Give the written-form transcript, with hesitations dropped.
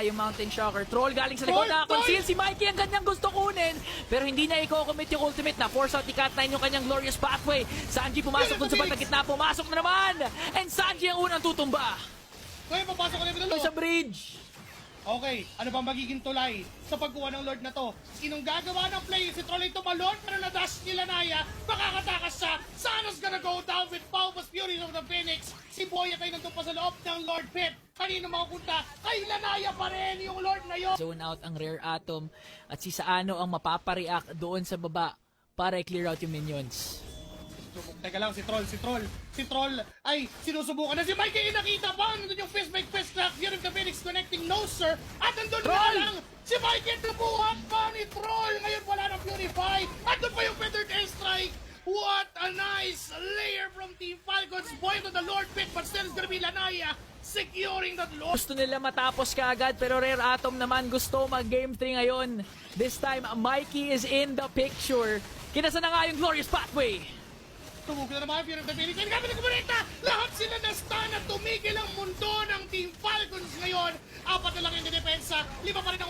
Yung Mountain Shocker. Troll galing sa likod na conceal. Si Mikey ang kanyang gusto kunin. Pero hindi niya i-commit yung ultimate na. Force out ni Cat9 yung kanyang glorious pathway. Sanji pumasok dun sa bandang gitna. Pumasok na naman. And Sanji ang unang tutumba. Ngayon, papasok ko na yung Sa bridge. Okay, ano bang magiging tulay sa pagkuha ng Lord na to? Sinong gagawa ng play? Si Troll ito malon, pero na-dash nila Naya. Makakatakas siya. Sano's gonna go down with Paubos Fury of the Phoenix. Si Boyet ay nandun pa sa loob ng Lord Pit. Kanino makapunta? Kay Lanaya pa rin yung Lord na yun. Zone out ang Rare Atom. At si Saano ang mapapareact doon sa baba para i-clear out yung minions. Teka lang, si Troll ay sinusubukan na si Mikey nakita pa. Nandun yung fist make fist crack. Fury of the Phoenix connecting no sir. At nandun na lang si Mikey nabuhat pa ni Troll. Ngayon wala ng Purify. At doon pa yung feathered airstrike. What a nice layer from Team Falcons. Boy to the Lord Pit, but still it's gonna be Lanaya securing that Lord. Gusto nila matapos kaagad pero Rare Atom naman gusto mag-game 3 ngayon. This time, Mikey is in the picture. Kinasa na nga yung glorious pathway. Tumugil na naman, Fury of the Phoenix. Ay, gamit ang kumunita! Lahat sila na-stun at tumigil ang mundo ng Team Falcons ngayon. 4 na lang yung depensa. 5 pa rin ang